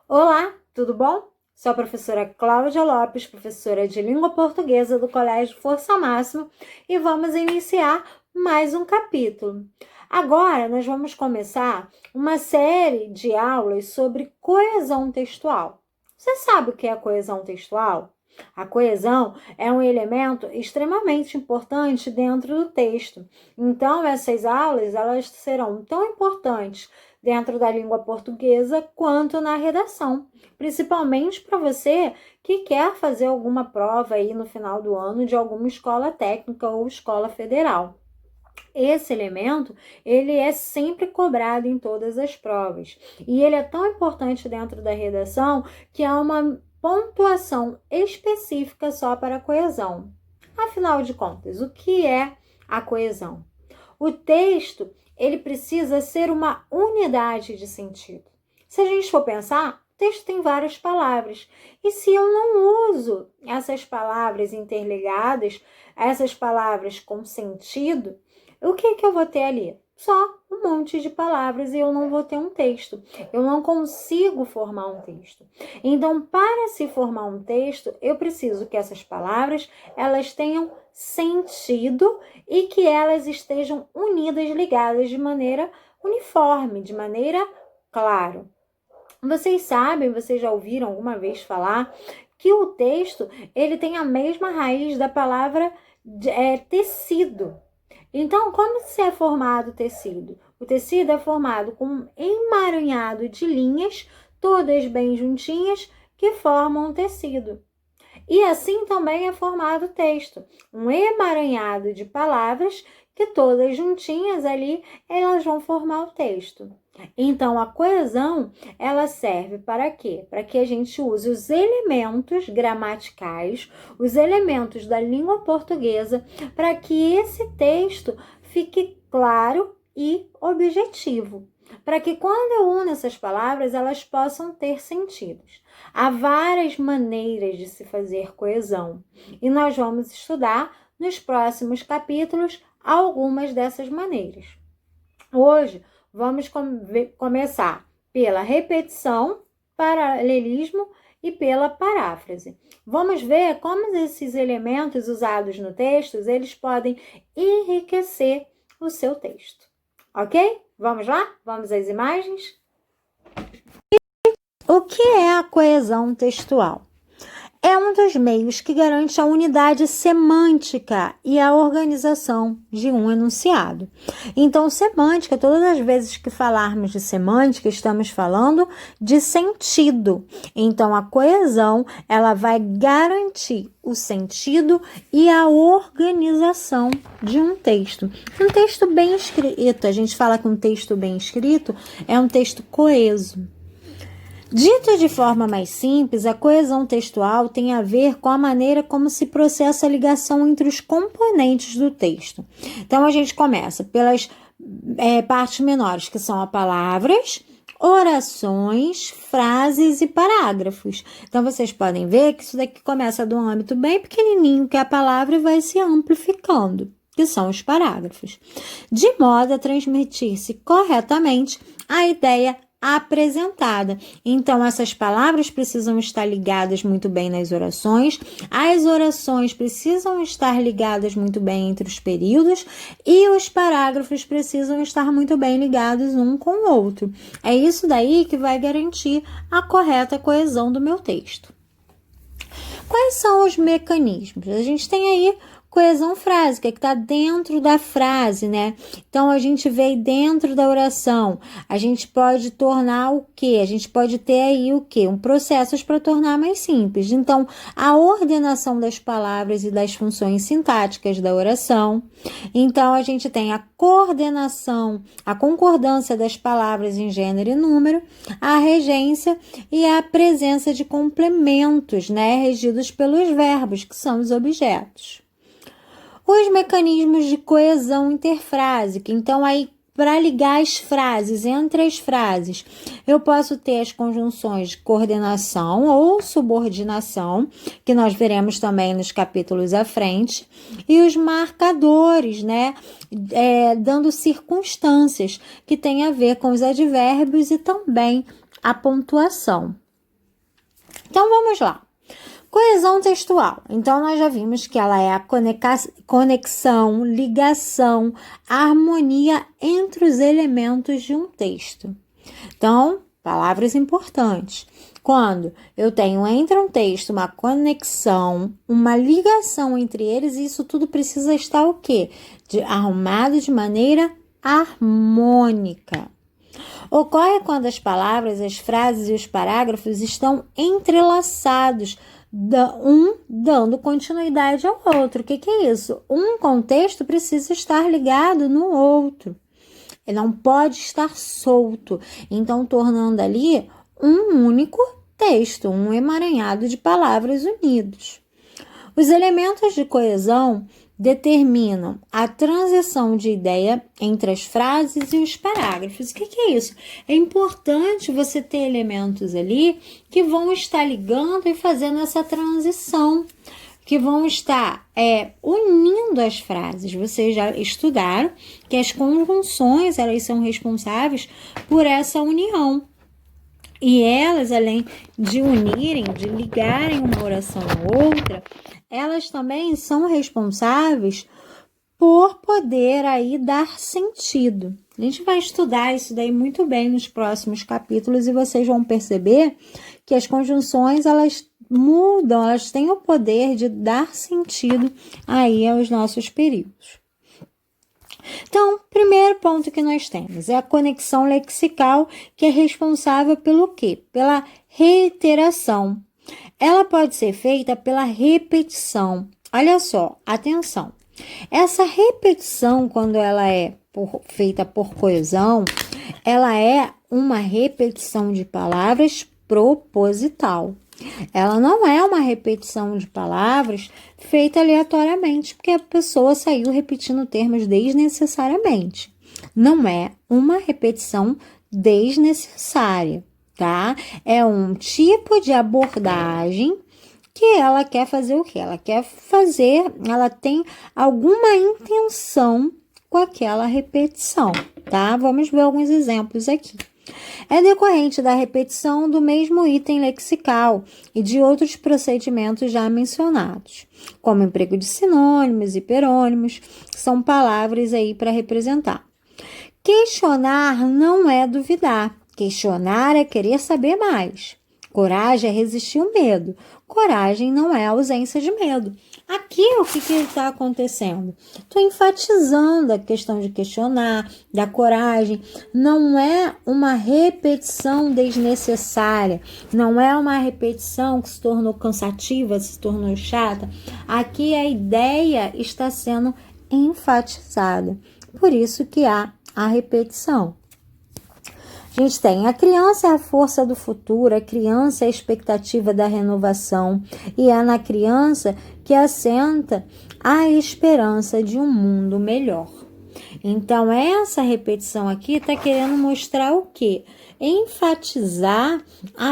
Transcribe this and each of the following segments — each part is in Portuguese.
Olá, tudo bom? Sou a professora Cláudia Lopes, professora de língua portuguesa do Colégio Força Máxima, e vamos iniciar mais um capítulo. Agora nós vamos começar uma série de aulas sobre coesão textual. Você sabe o que é coesão textual? A coesão é um elemento extremamente importante dentro do texto. Então, essas aulas, elas serão tão importantes dentro da língua portuguesa quanto na redação, principalmente para você que quer fazer alguma prova aí no final do ano de alguma escola técnica ou escola federal. Esse elemento, ele é sempre cobrado em todas as provas. E ele é tão importante dentro da redação que há uma pontuação específica só para a coesão. Afinal de contas, o que é a coesão? O texto, ele precisa ser uma unidade de sentido. Se a gente for pensar, o texto tem várias palavras. E se eu não uso essas palavras interligadas, essas palavras com sentido, o que eu vou ter ali? Só um monte de palavras e eu não vou ter um texto. Eu não consigo formar um texto. Então, para se formar um texto, eu preciso que essas palavras, elas tenham sentido e que elas estejam unidas, ligadas de maneira uniforme, de maneira clara. Vocês sabem, vocês já ouviram alguma vez falar que o texto, ele tem a mesma raiz da palavra tecido. Então, como se é formado o tecido? O tecido é formado com um emaranhado de linhas, todas bem juntinhas, que formam o tecido. E assim também é formado o texto, um emaranhado de palavras que todas juntinhas ali, elas vão formar o texto. Então, a coesão, ela serve para quê? Para que a gente use os elementos gramaticais, os elementos da língua portuguesa, para que esse texto fique claro e objetivo. Para que quando eu uno essas palavras, elas possam ter sentidos. Há várias maneiras de se fazer coesão e nós vamos estudar nos próximos capítulos algumas dessas maneiras. Hoje vamos começar pela repetição, paralelismo e pela paráfrase. Vamos ver como esses elementos usados no texto, eles podem enriquecer o seu texto. Ok? Vamos lá? Vamos às imagens? O que é a coesão textual? É um dos meios que garante a unidade semântica e a organização de um enunciado. Então, semântica, todas as vezes que falarmos de semântica, estamos falando de sentido. Então, a coesão, ela vai garantir o sentido e a organização de um texto. Um texto bem escrito, a gente fala que um texto bem escrito é um texto coeso. Dito de forma mais simples, a coesão textual tem a ver com a maneira como se processa a ligação entre os componentes do texto. Então, a gente começa pelas partes menores, que são as palavras, orações, frases e parágrafos. Então, vocês podem ver que isso daqui começa de um âmbito bem pequenininho, que é a palavra, e vai se amplificando, que são os parágrafos, de modo a transmitir-se corretamente a ideia apresentada. Então, essas palavras precisam estar ligadas muito bem nas orações, as orações precisam estar ligadas muito bem entre os períodos e os parágrafos precisam estar muito bem ligados um com o outro. É isso daí que vai garantir a correta coesão do meu texto. Quais são os mecanismos? A gente tem aí coesão frásica, que está dentro da frase, né? Então, a gente vê dentro da oração. A gente pode tornar o quê? A gente pode ter aí o quê? Processos para tornar mais simples. Então, a ordenação das palavras e das funções sintáticas da oração. Então, a gente tem a coordenação, a concordância das palavras em gênero e número, a regência e a presença de complementos, né? Regidos pelos verbos, que são os objetos. Os mecanismos de coesão interfrásica. Então, aí, para ligar as frases, entre as frases, eu posso ter as conjunções de coordenação ou subordinação, que nós veremos também nos capítulos à frente, e os marcadores, né? Dando circunstâncias, que tem a ver com os advérbios e também a pontuação. Então, vamos lá. Coesão textual. Então, nós já vimos que ela é a conexão, ligação, harmonia entre os elementos de um texto. Então, palavras importantes. Quando eu tenho entre um texto uma conexão, uma ligação entre eles, isso tudo precisa estar o quê? Arrumado de maneira harmônica. Ocorre quando as palavras, as frases e os parágrafos estão entrelaçados, um dando continuidade ao outro. O que é isso? Um contexto precisa estar ligado no outro. Ele não pode estar solto. Então, tornando ali um único texto, um emaranhado de palavras unidos. Os elementos de coesão determinam a transição de ideia entre as frases e os parágrafos. O que é isso? É importante você ter elementos ali que vão estar ligando e fazendo essa transição, que vão estar unindo as frases. Vocês já estudaram que as conjunções, elas são responsáveis por essa união. E elas, além de unirem, de ligarem uma oração a outra, elas também são responsáveis por poder aí dar sentido. A gente vai estudar isso daí muito bem nos próximos capítulos e vocês vão perceber que as conjunções, elas mudam, elas têm o poder de dar sentido aí aos nossos períodos. Então, primeiro ponto que nós temos é a conexão lexical, que é responsável pelo quê? Pela reiteração. Ela pode ser feita pela repetição. Olha só, atenção. Essa repetição, quando ela é feita por coesão, ela é uma repetição de palavras proposital. Ela não é uma repetição de palavras feita aleatoriamente, porque a pessoa saiu repetindo termos desnecessariamente. Não é uma repetição desnecessária, tá? É um tipo de abordagem que ela quer fazer o quê? Ela tem alguma intenção com aquela repetição, tá? Vamos ver alguns exemplos aqui. É decorrente da repetição do mesmo item lexical e de outros procedimentos já mencionados, como emprego de sinônimos e hiperônimos, que são palavras aí para representar. Questionar não é duvidar. Questionar é querer saber mais. Coragem é resistir ao medo. Coragem não é ausência de medo. Aqui, o que está acontecendo? Estou enfatizando a questão de questionar, da coragem. Não é uma repetição desnecessária. Não é uma repetição que se tornou cansativa, se tornou chata. Aqui a ideia está sendo enfatizada. Por isso que há a repetição. A gente tem a criança é a força do futuro, a criança é a expectativa da renovação e é na criança que assenta a esperança de um mundo melhor. Então, essa repetição aqui está querendo mostrar o quê? Enfatizar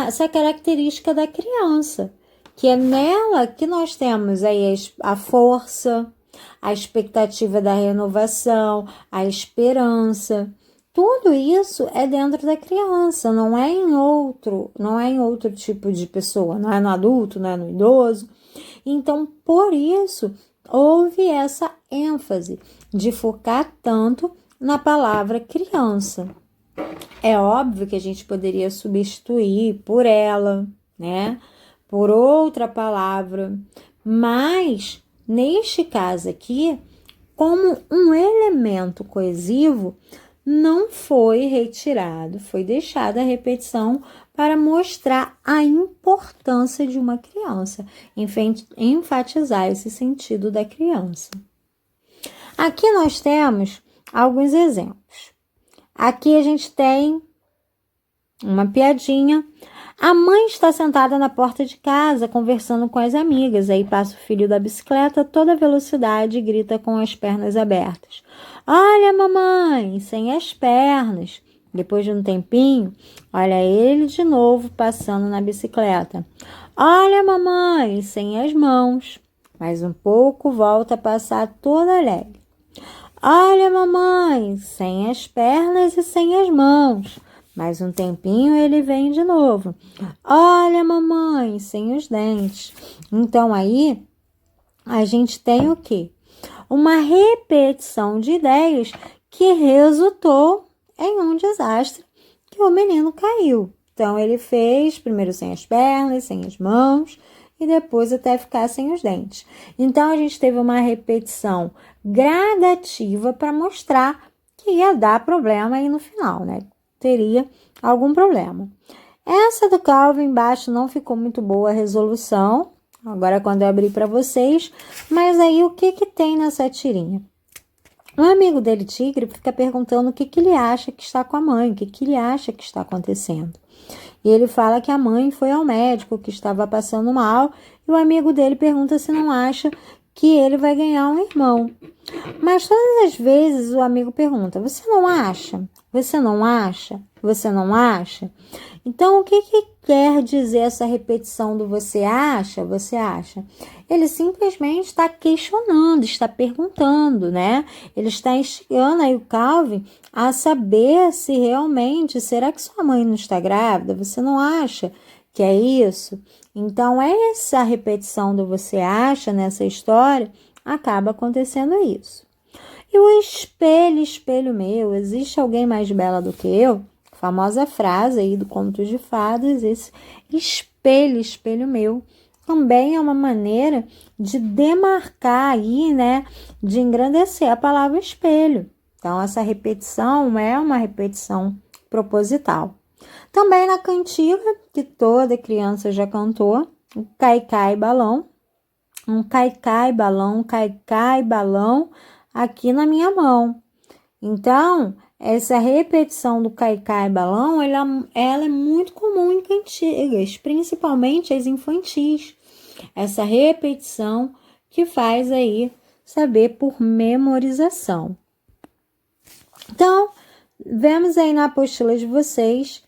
essa característica da criança, que é nela que nós temos aí a força, a expectativa da renovação, a esperança. Tudo isso é dentro da criança, não é em outro tipo de pessoa, não é no adulto, não é no idoso. Então, por isso, houve essa ênfase de focar tanto na palavra criança. É óbvio que a gente poderia substituir por ela, né? Por outra palavra, mas neste caso aqui, como um elemento coesivo, não foi retirado, foi deixada a repetição para mostrar a importância de uma criança, enfatizar esse sentido da criança. Aqui nós temos alguns exemplos. Aqui a gente tem uma piadinha. A mãe está sentada na porta de casa conversando com as amigas. Aí passa o filho da bicicleta a toda velocidade e grita com as pernas abertas: "Olha, mamãe, sem as pernas." Depois de um tempinho, olha ele de novo passando na bicicleta: "Olha, mamãe, sem as mãos." Mais um pouco, volta a passar toda alegre: "Olha, mamãe, sem as pernas e sem as mãos." Mais um tempinho ele vem de novo. Olha, mamãe, sem os dentes. Então, aí, a gente tem o quê? Uma repetição de ideias que resultou em um desastre que o menino caiu. Então, ele fez primeiro sem as pernas, sem as mãos e depois até ficar sem os dentes. Então, a gente teve uma repetição gradativa para mostrar que ia dar problema aí no final, né? Teria algum problema. Essa do Calvin embaixo não ficou muito boa a resolução. Agora, quando eu abrir para vocês. Mas aí, o que tem nessa tirinha? Um amigo dele, Tigre, fica perguntando o que ele acha que está com a mãe, o que ele acha que está acontecendo. E ele fala que a mãe foi ao médico, que estava passando mal, e o amigo dele pergunta se não acha que ele vai ganhar um irmão. Mas todas as vezes o amigo pergunta, você não acha? Você não acha? Você não acha? Então, o que quer dizer essa repetição do você acha? Você acha? Ele simplesmente está questionando, está perguntando, né? Ele está instigando aí o Calvin a saber se realmente, será que sua mãe não está grávida? Você não acha que é isso? Então, essa repetição do você acha nessa história acaba acontecendo isso. E o espelho, espelho meu, existe alguém mais bela do que eu? Famosa frase aí do Conto de Fadas, esse espelho, espelho meu, também é uma maneira de demarcar aí, né, de engrandecer a palavra espelho. Então, essa repetição é uma repetição proposital. Também na cantiga, que toda criança já cantou, o cai-cai balão, um cai-cai balão, cai-cai balão, aqui na minha mão. Então, essa repetição do cai-cai balão, ela é muito comum em cantigas, principalmente as infantis. Essa repetição que faz aí saber por memorização. Então, vemos aí na apostila de vocês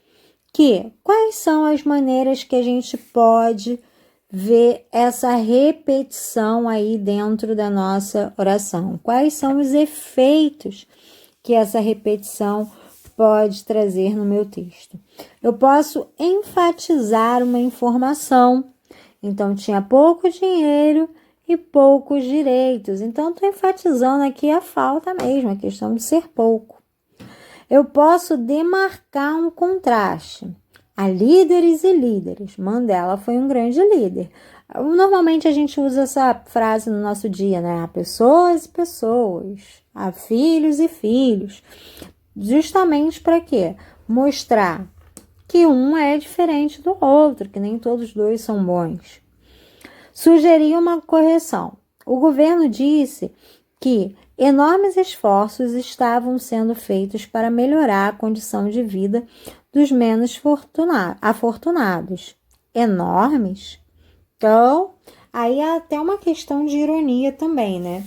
que quais são as maneiras que a gente pode ver essa repetição aí dentro da nossa oração. Quais são os efeitos que essa repetição pode trazer no meu texto? Eu posso enfatizar uma informação. Então, tinha pouco dinheiro e poucos direitos. Então, estou enfatizando aqui a falta mesmo, a questão de ser pouco. Eu posso demarcar um contraste. Há líderes e líderes. Mandela foi um grande líder. Normalmente a gente usa essa frase no nosso dia, né? Há pessoas e pessoas. Há filhos e filhos. Justamente para quê? Mostrar que um é diferente do outro, que nem todos os dois são bons. Sugerir uma correção. O governo disse que enormes esforços estavam sendo feitos para melhorar a condição de vida dos menos afortunados. Enormes? Então, aí há até uma questão de ironia também, né?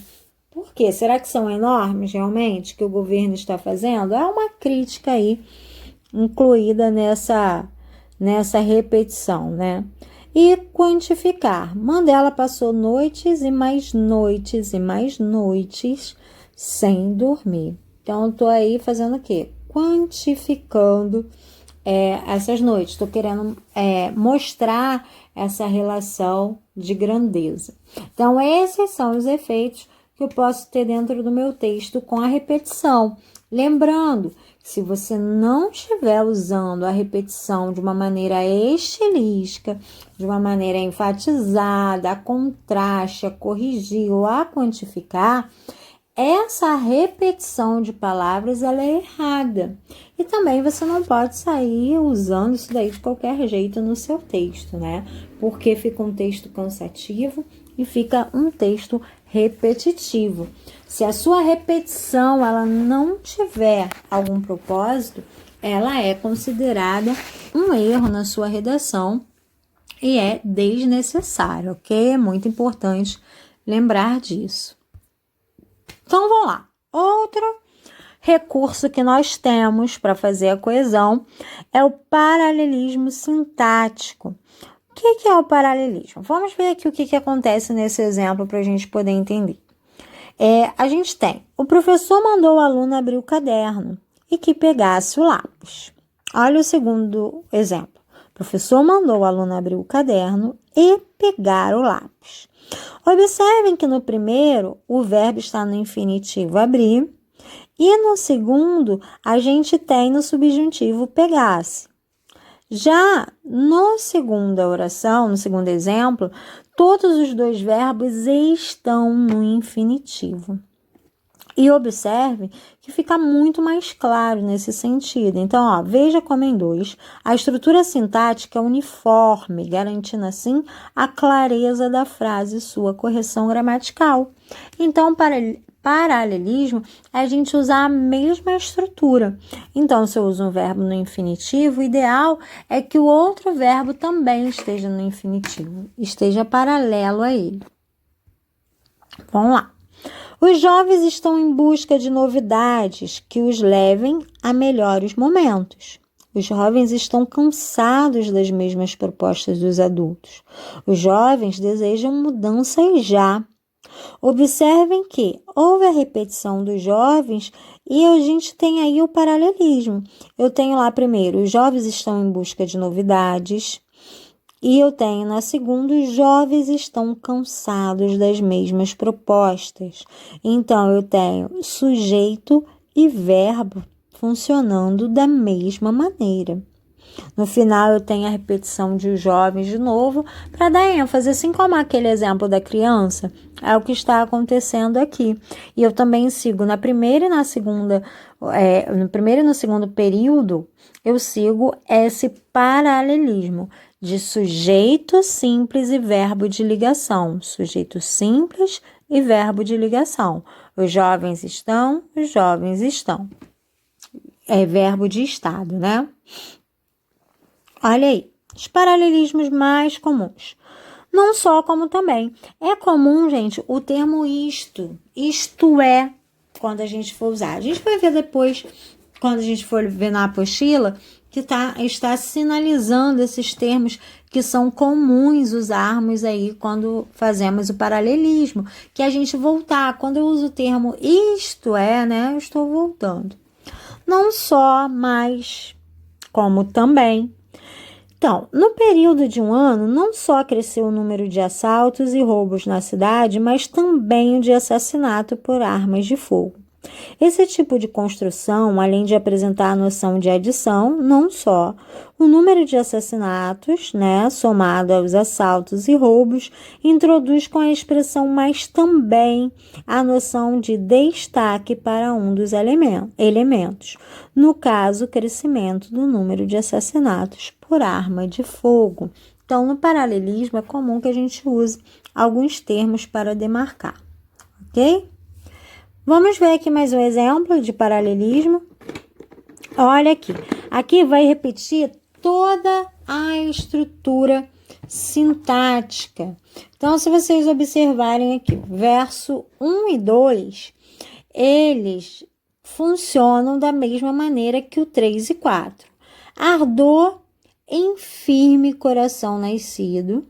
Por quê? Será que são enormes realmente que o governo está fazendo? Há uma crítica aí incluída nessa repetição, né? E quantificar. Mandela passou noites e mais noites e mais noites sem dormir. Então, eu estou aí fazendo o quê? Quantificando essas noites. Estou querendo mostrar essa relação de grandeza. Então, esses são os efeitos que eu posso ter dentro do meu texto com a repetição. Lembrando, se você não estiver usando a repetição de uma maneira estilística, de uma maneira enfatizada, a contraste, a corrigir ou a quantificar, essa repetição de palavras ela é errada. E também você não pode sair usando isso daí de qualquer jeito no seu texto, né? Porque fica um texto cansativo e fica um texto repetitivo. Se a sua repetição ela não tiver algum propósito, ela é considerada um erro na sua redação e é desnecessário, ok? É muito importante lembrar disso. Então, vamos lá. Outro recurso que nós temos para fazer a coesão é o paralelismo sintático. O que é o paralelismo? Vamos ver aqui o que acontece nesse exemplo para a gente poder entender. A gente tem, o professor mandou o aluno abrir o caderno e que pegasse o lápis. Olha o segundo exemplo. O professor mandou o aluno abrir o caderno e pegar o lápis. Observem que no primeiro, o verbo está no infinitivo abrir, e no segundo, a gente tem no subjuntivo pegasse. Já no segunda oração, no segundo exemplo, todos os dois verbos estão no infinitivo. E observe que fica muito mais claro nesse sentido. Então, veja como em 2, a estrutura sintática é uniforme, garantindo assim a clareza da frase e sua correção gramatical. Então, paralelismo é a gente usar a mesma estrutura. Então, se eu uso um verbo no infinitivo, o ideal é que o outro verbo também esteja no infinitivo, esteja paralelo a ele. Vamos lá. Os jovens estão em busca de novidades que os levem a melhores momentos. Os jovens estão cansados das mesmas propostas dos adultos. Os jovens desejam mudanças já. Observem que houve a repetição dos jovens e a gente tem aí o paralelismo. Eu tenho lá primeiro, os jovens estão em busca de novidades. E eu tenho na segunda, os jovens estão cansados das mesmas propostas. Então, eu tenho sujeito e verbo funcionando da mesma maneira. No final, eu tenho a repetição de os jovens de novo, para dar ênfase, assim como aquele exemplo da criança, é o que está acontecendo aqui. E eu também sigo na primeira e na segunda, no primeiro e no segundo período, eu sigo esse paralelismo de sujeito simples e verbo de ligação. Sujeito simples e verbo de ligação. Os jovens estão, os jovens estão. É verbo de estado, né? Olha aí, os paralelismos mais comuns. Não só como também. É comum, gente, o termo isto é, quando a gente for usar. A gente vai ver depois, quando a gente for ver na apostila, que está sinalizando esses termos que são comuns usarmos aí quando fazemos o paralelismo, que a gente voltar. Quando eu uso o termo isto é, né, eu estou voltando. Não só, mas como também. Então, no período de um ano, não só cresceu o número de assaltos e roubos na cidade, mas também o de assassinato por armas de fogo. Esse tipo de construção, além de apresentar a noção de adição, não só o número de assassinatos, né, somado aos assaltos e roubos, introduz com a expressão mas também a noção de destaque para um dos elementos. No caso, o crescimento do número de assassinatos por arma de fogo. Então, no paralelismo, é comum que a gente use alguns termos para demarcar, ok? Vamos ver aqui mais um exemplo de paralelismo. Olha aqui. Aqui vai repetir toda a estrutura sintática. Então, se vocês observarem aqui, verso 1 e 2, eles funcionam da mesma maneira que o 3 e 4. Ardor em firme coração nascido,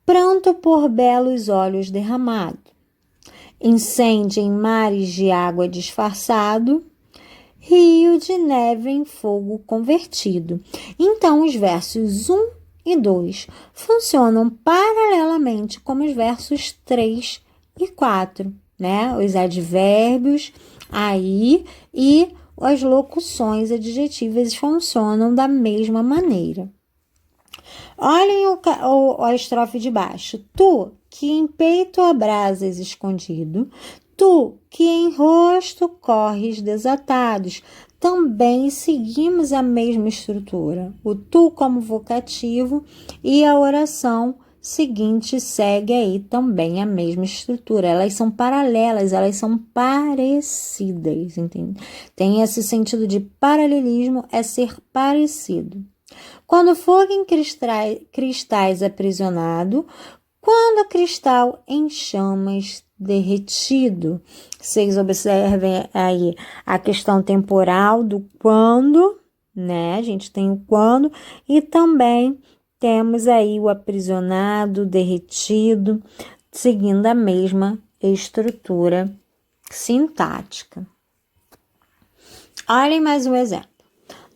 pranto por belos olhos derramado. Incêndio em mares de água disfarçado, rio de neve em fogo convertido. Então, os versos 1 e 2 funcionam paralelamente como os versos 3 e 4, né? Os advérbios aí e as locuções adjetivas funcionam da mesma maneira. Olhem a estrofe de baixo. Tu, que em peito abrasas escondido, tu, que em rosto corres desatados, também seguimos a mesma estrutura. O tu como vocativo e a oração seguinte segue aí também a mesma estrutura. Elas são paralelas, elas são parecidas, entende? Tem esse sentido de paralelismo, é ser parecido. Quando fogo em cristais aprisionado, quando o cristal em chamas derretido. Vocês observem aí a questão temporal do quando, né? A gente tem o quando e também temos aí o aprisionado, derretido, seguindo a mesma estrutura sintática. Olhem mais um exemplo.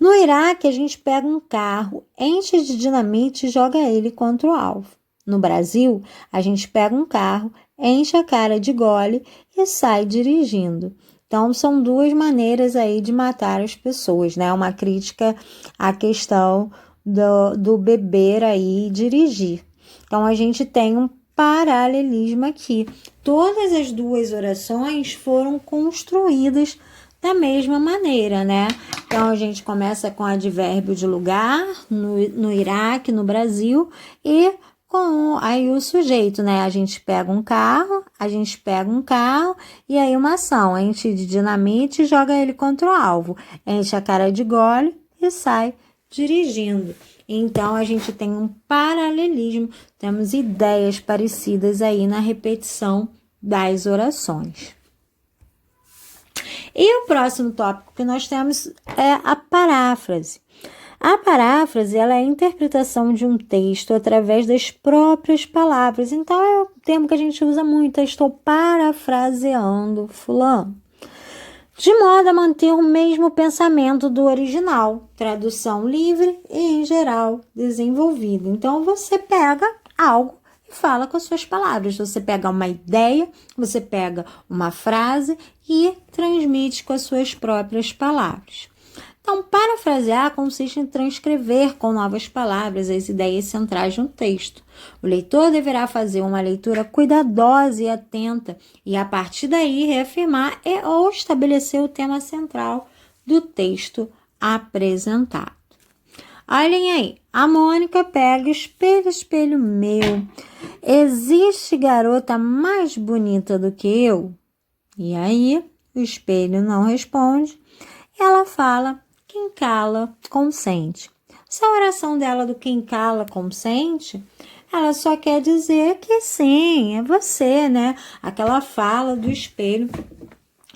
No Iraque, a gente pega um carro, enche de dinamite e joga ele contra o alvo. No Brasil, a gente pega um carro, enche a cara de gole e sai dirigindo. Então, são duas maneiras aí de matar as pessoas, né? Uma crítica à questão do beber aí e dirigir. Então, a gente tem um paralelismo aqui. Todas as duas orações foram construídas da mesma maneira, né? Então, a gente começa com advérbio de lugar, no Iraque, no Brasil, e com aí o sujeito, né? A gente pega um carro e aí uma ação, enche de dinamite e joga ele contra o alvo, enche a cara de gole e sai dirigindo. Então, a gente tem um paralelismo, temos ideias parecidas aí na repetição das orações. E o próximo tópico que nós temos é a paráfrase. A paráfrase, ela é a interpretação de um texto através das próprias palavras. Então, é um termo que a gente usa muito, estou parafraseando fulano. De modo a manter o mesmo pensamento do original, tradução livre e, em geral, desenvolvida. Então, você pega algo e fala com as suas palavras. Você pega uma ideia, você pega uma frase e transmite com as suas próprias palavras. Então, parafrasear consiste em transcrever com novas palavras as ideias centrais de um texto. O leitor deverá fazer uma leitura cuidadosa e atenta e, a partir daí, reafirmar ou estabelecer o tema central do texto apresentado. Olhem aí, a Mônica pega espelho, espelho meu. Existe garota mais bonita do que eu? E aí, o espelho não responde. Ela fala, quem cala, consente. Essa oração dela do quem cala, consente, ela só quer dizer que sim, é você, né? Aquela fala do espelho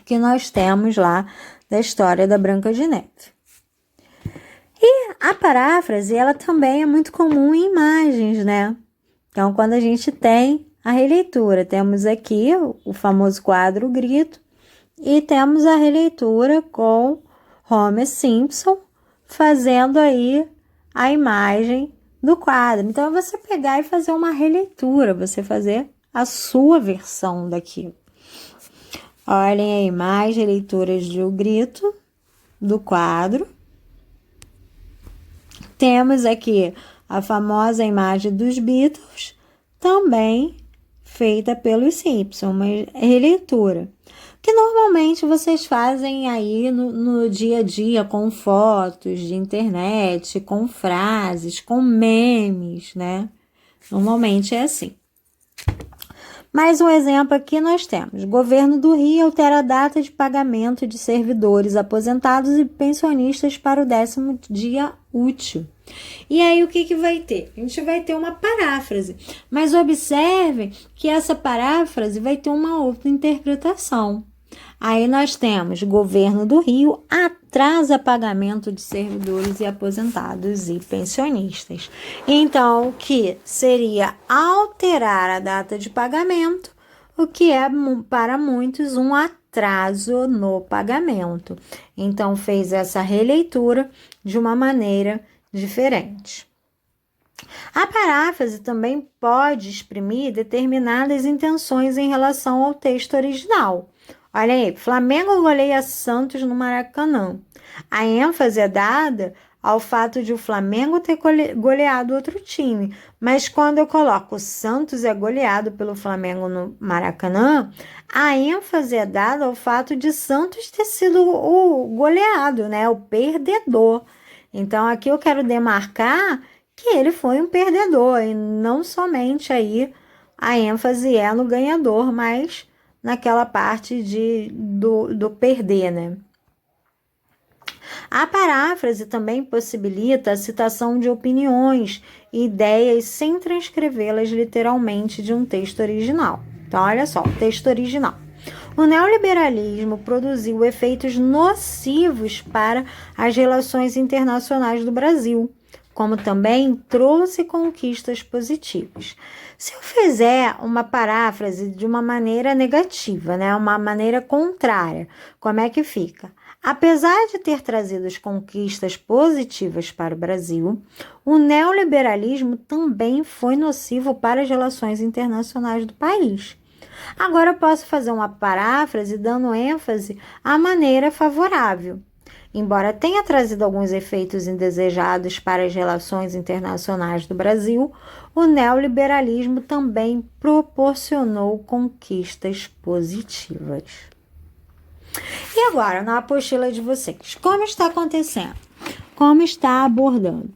que nós temos lá da história da Branca de Neve. E a paráfrase, ela também é muito comum em imagens, né? Então, quando a gente tem a releitura, temos aqui o famoso quadro O Grito e temos a releitura com Homer Simpson fazendo aí a imagem do quadro. Então, é você pegar e fazer uma releitura, você fazer a sua versão daquilo. Olhem aí mais releituras de O Grito, do quadro. Temos aqui a famosa imagem dos Beatles, também feita pelos Simpson, uma releitura. Que normalmente vocês fazem aí no dia a dia, com fotos de internet, com frases, com memes, né? Normalmente é assim. Mais um exemplo aqui nós temos. O governo do Rio altera a data de pagamento de servidores aposentados e pensionistas para o 10º dia útil. E aí o que vai ter? A gente vai ter uma paráfrase, mas observe que essa paráfrase vai ter uma outra interpretação. Aí nós temos, governo do Rio atrasa pagamento de servidores e aposentados e pensionistas. Então, o que seria alterar a data de pagamento, o que é para muitos um atraso no pagamento. Então, fez essa releitura de uma maneira diferente. A paráfrase também pode exprimir determinadas intenções em relação ao texto original. Olha aí, Flamengo goleia Santos no Maracanã. A ênfase é dada ao fato de o Flamengo ter goleado outro time. Mas quando eu coloco o Santos é goleado pelo Flamengo no Maracanã, a ênfase é dada ao fato de Santos ter sido o goleado, né? O perdedor. Então, aqui eu quero demarcar que ele foi um perdedor. E não somente aí a ênfase é no ganhador, mas naquela parte do perder, né? A paráfrase também possibilita a citação de opiniões e ideias sem transcrevê-las literalmente de um texto original. Então, olha só, o texto original. O neoliberalismo produziu efeitos nocivos para as relações internacionais do Brasil, como também trouxe conquistas positivas. Se eu fizer uma paráfrase de uma maneira negativa, né, uma maneira contrária, como é que fica? Apesar de ter trazido conquistas positivas para o Brasil, o neoliberalismo também foi nocivo para as relações internacionais do país. Agora eu posso fazer uma paráfrase dando ênfase à maneira favorável. Embora tenha trazido alguns efeitos indesejados para as relações internacionais do Brasil, o neoliberalismo também proporcionou conquistas positivas. E agora, na apostila de vocês, como está acontecendo? Como está abordando?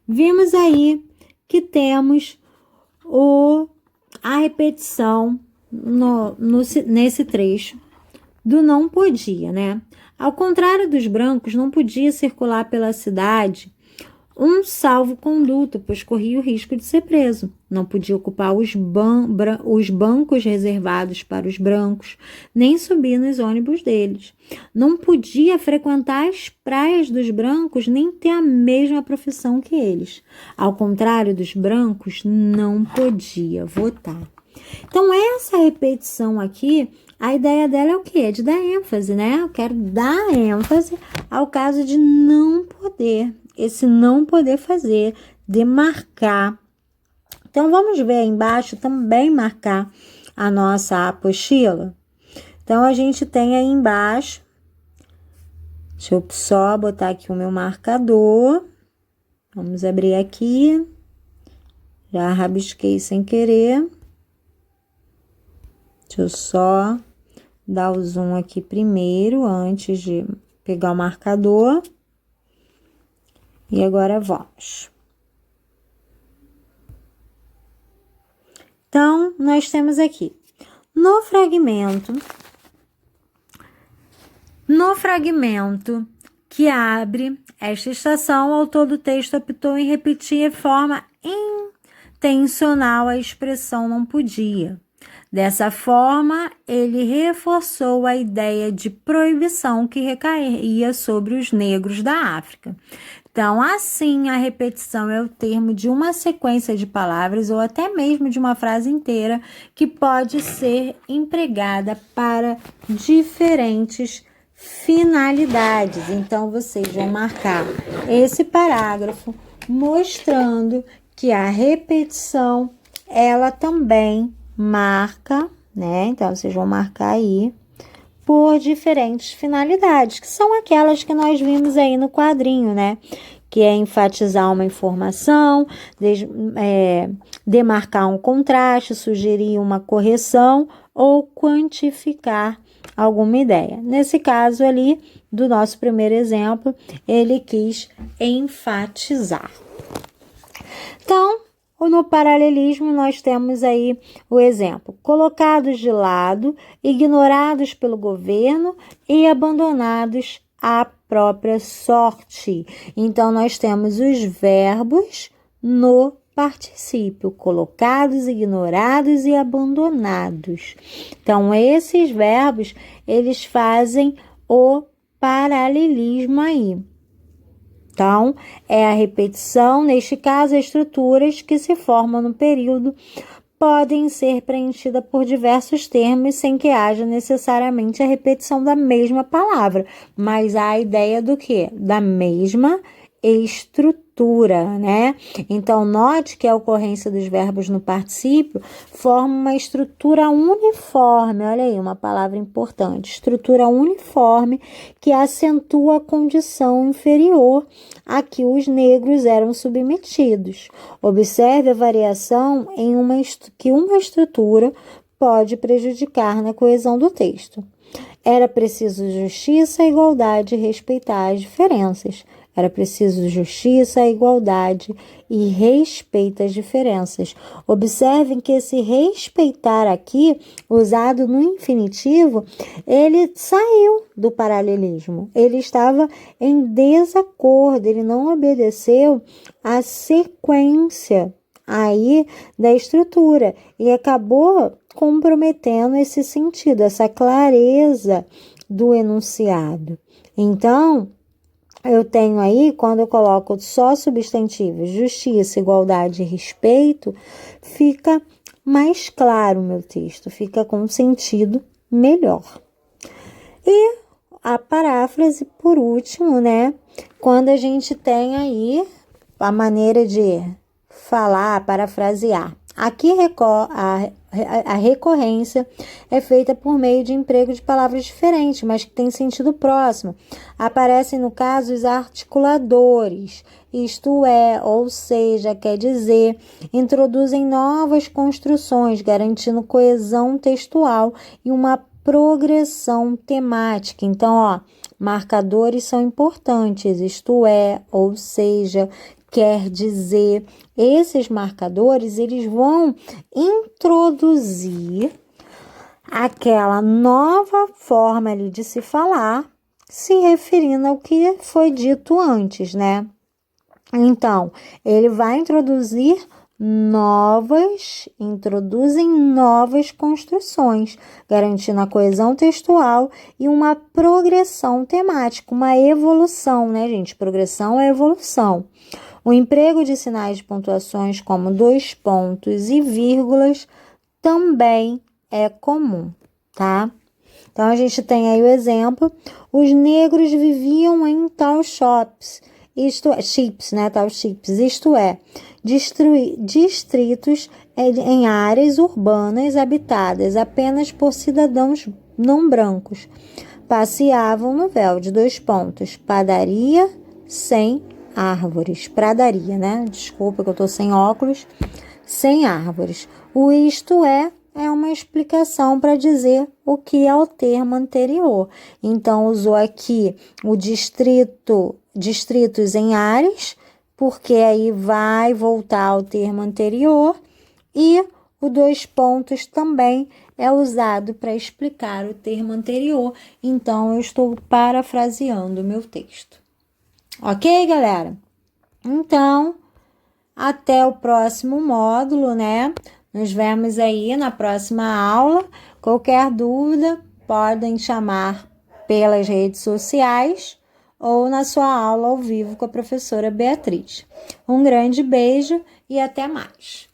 Vimos aí que temos a repetição nesse trecho do não podia, né? Ao contrário dos brancos, não podia circular pela cidade um salvo-conduto, pois corria o risco de ser preso. Não podia ocupar os bancos reservados para os brancos, nem subir nos ônibus deles. Não podia frequentar as praias dos brancos, nem ter a mesma profissão que eles. Ao contrário dos brancos, não podia votar. Então, essa repetição aqui, a ideia dela é o quê? É de dar ênfase, né? Eu quero dar ênfase ao caso de não poder. Esse não poder fazer, demarcar. Então, vamos ver aí embaixo também marcar a nossa apostila. Então, a gente tem aí embaixo, deixa eu só botar aqui o meu marcador. Vamos abrir aqui. Já rabisquei sem querer. Deixa eu só dar o zoom aqui primeiro, antes de pegar o marcador. E agora vamos. Então, nós temos aqui, no fragmento que abre esta estação, o autor do texto optou em repetir de forma intencional a expressão não podia. Dessa forma, ele reforçou a ideia de proibição que recaía sobre os negros da África. Então, assim, a repetição é o termo de uma sequência de palavras ou até mesmo de uma frase inteira que pode ser empregada para diferentes finalidades. Então, vocês vão marcar esse parágrafo mostrando que a repetição, ela também marca, né? Então, vocês vão marcar aí por diferentes finalidades, que são aquelas que nós vimos aí no quadrinho, né? Que é enfatizar uma informação, demarcar um contraste, sugerir uma correção ou quantificar alguma ideia. Nesse caso ali, do nosso primeiro exemplo, ele quis enfatizar. Então, no paralelismo, nós temos aí o exemplo: colocados de lado, ignorados pelo governo e abandonados à própria sorte. Então, nós temos os verbos no particípio: colocados, ignorados e abandonados. Então, esses verbos, eles fazem o paralelismo aí. Então, é a repetição, neste caso, estruturas que se formam no período podem ser preenchidas por diversos termos sem que haja necessariamente a repetição da mesma palavra, mas há a ideia do quê? Da mesma estrutura, né? Então, note que a ocorrência dos verbos no particípio forma uma estrutura uniforme. Olha aí, uma palavra importante. Estrutura uniforme que acentua a condição inferior a que os negros eram submetidos. Observe a variação que uma estrutura pode prejudicar na coesão do texto. Era preciso justiça, igualdade e respeitar as diferenças. Era preciso justiça, igualdade e respeito às diferenças. Observem que esse respeitar aqui, usado no infinitivo, ele saiu do paralelismo. Ele estava em desacordo, ele não obedeceu à sequência aí da estrutura e acabou comprometendo esse sentido, essa clareza do enunciado. Então, eu tenho aí, quando eu coloco só substantivos, justiça, igualdade e respeito, fica mais claro o meu texto, fica com um sentido melhor. E a paráfrase por último, né? Quando a gente tem aí a maneira de falar, parafrasear. Aqui a recorrência é feita por meio de emprego de palavras diferentes, mas que têm sentido próximo. Aparecem, no caso, os articuladores, isto é, ou seja, quer dizer, introduzem novas construções, garantindo coesão textual e uma progressão temática. Então, ó, marcadores são importantes, isto é, ou seja, quer dizer, esses marcadores, eles vão introduzir aquela nova forma ali de se falar, se referindo ao que foi dito antes, né? Então, ele vai introduzem novas construções, garantindo a coesão textual e uma progressão temática, uma evolução, né, gente? Progressão é evolução. O emprego de sinais de pontuações como 2 pontos e vírgulas também é comum, tá? Então, a gente tem aí o exemplo: os negros viviam em tal shops, chips, né? Tal chips, isto é, distritos em áreas urbanas habitadas apenas por cidadãos não brancos. Passeavam no véu de 2 pontos, padaria sem árvores, pradaria, né? Desculpa que eu tô sem óculos, sem árvores. O isto é uma explicação para dizer o que é o termo anterior. Então, usou aqui o distritos em áreas, porque aí vai voltar ao termo anterior, e o 2 pontos também é usado para explicar o termo anterior. Então, eu estou parafraseando o meu texto. Ok, galera? Então, até o próximo módulo, né? Nos vemos aí na próxima aula. Qualquer dúvida, podem chamar pelas redes sociais ou na sua aula ao vivo com a professora Beatriz. Um grande beijo e até mais!